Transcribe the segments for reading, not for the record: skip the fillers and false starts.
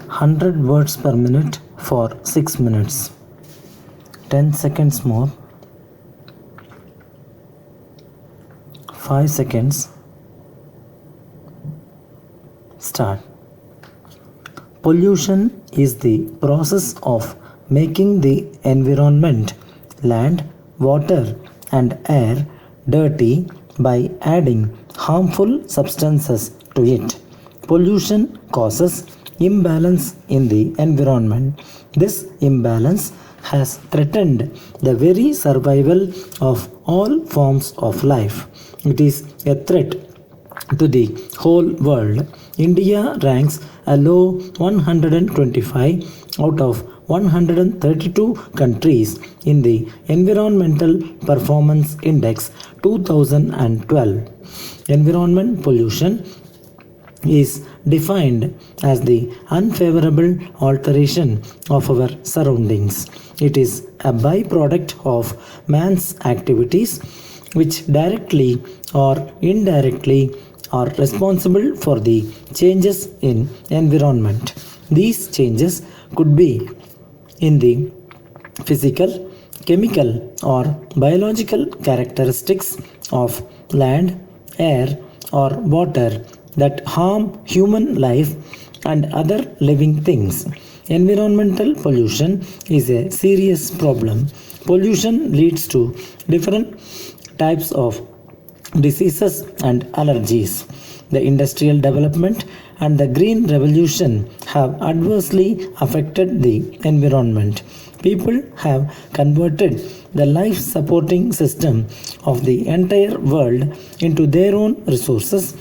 100 words per minute for 6 minutes. 10 seconds more. 5 seconds. Start. Pollution is the process of making the environment, land, water, and air dirty by adding harmful substances to it. Pollution causes imbalance in the environment. This imbalance has threatened the very survival of all forms of life. It is a threat to the whole world. India ranks a low 125 out of 132 countries in the Environmental Performance Index 2012. Environment pollution is defined as the unfavorable alteration of our surroundings. It is a byproduct of man's activities which directly or indirectly are responsible for the changes in environment. These changes could be in the physical, chemical, or biological characteristics of land, air, or water that harm human life and other living things. Environmental pollution is a serious problem. Pollution leads to different types of diseases and allergies. The industrial development and the green revolution have adversely affected the environment. People have converted the life supporting system of the entire world into their own resources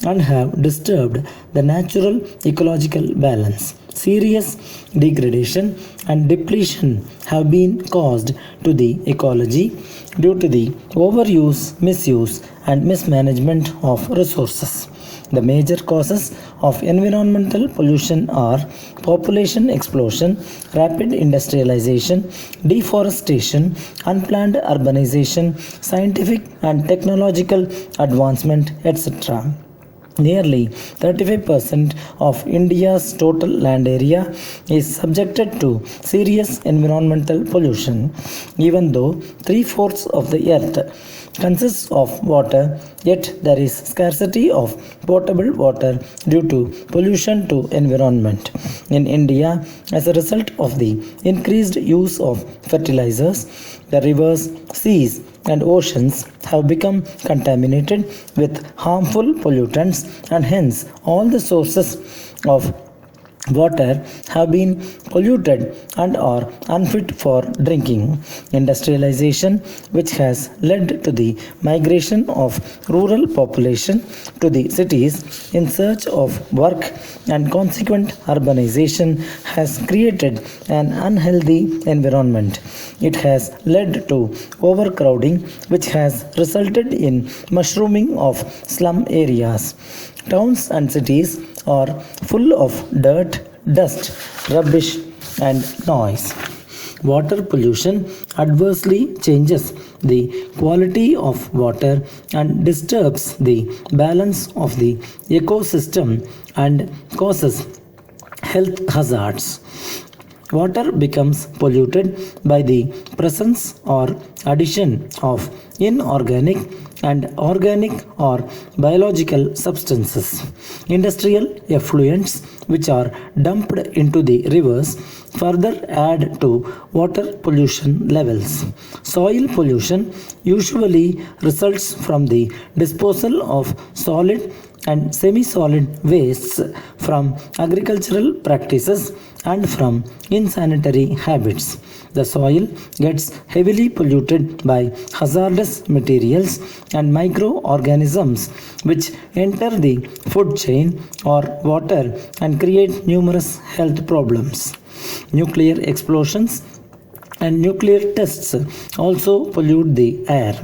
and have disturbed the natural ecological balance. Serious degradation and depletion have been caused to the ecology due to the overuse, misuse, and mismanagement of resources. The major causes of environmental pollution are population explosion, rapid industrialization, deforestation, unplanned urbanization, scientific and technological advancement, etc. Nearly 35% of India's total land area is subjected to serious environmental pollution. Even though 3/4 of the earth consists of water, yet there is scarcity of potable water due to pollution to environment. In India, as a result of the increased use of fertilizers, the rivers, seas, and oceans have become contaminated with harmful pollutants, and hence all the sources of water have been polluted and are unfit for drinking. Industrialization, which has led to the migration of rural population to the cities in search of work and consequent urbanization, has created an unhealthy environment. It has led to overcrowding, which has resulted in mushrooming of slum areas. Towns and cities are full of dirt, dust, rubbish, and noise. Water pollution adversely changes the quality of water and disturbs the balance of the ecosystem and causes health hazards. Water becomes polluted by the presence or addition of inorganic and organic or biological substances. Industrial effluents, which are dumped into the rivers, further add to water pollution levels. Soil pollution usually results from the disposal of solid and semi-solid wastes from agricultural practices and from insanitary habits. The soil gets heavily polluted by hazardous materials and microorganisms which enter the food chain or water and create numerous health problems. Nuclear explosions and nuclear tests also pollute the air.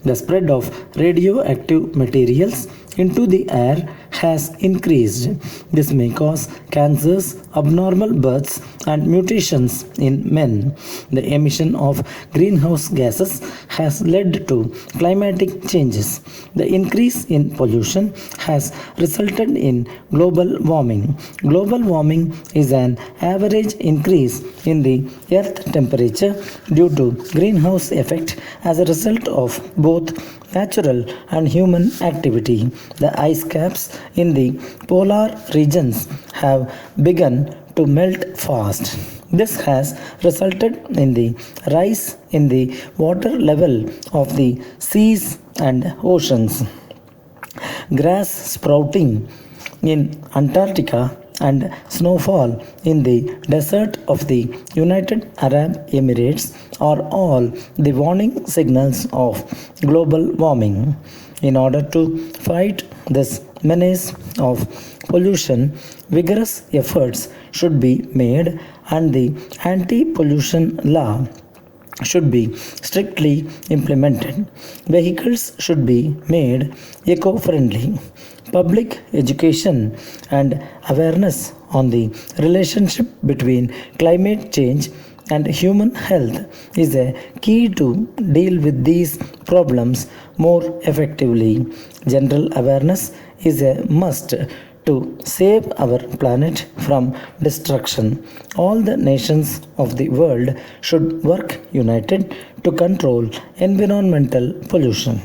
The spread of radioactive materials into the air has increased. This may cause cancers, abnormal births, and mutations in men. The emission of greenhouse gases has led to climatic changes. The increase in pollution has resulted in global warming. Global warming is an average increase in the earth temperature due to greenhouse effect as a result of both natural and human activity. The ice caps in the polar regions have begun to melt fast. This has resulted in the rise in the water level of the seas and oceans. Grass sprouting in Antarctica and snowfall in the desert of the United Arab Emirates are all the warning signals of global warming. In order to fight this menace of pollution, vigorous efforts should be made and the anti-pollution law should be strictly implemented. Vehicles should be made eco-friendly. Public education and awareness on the relationship between climate change and human health is a key to deal with these problems more effectively. General awareness is a must to save our planet from destruction. All the nations of the world should work united to control environmental pollution.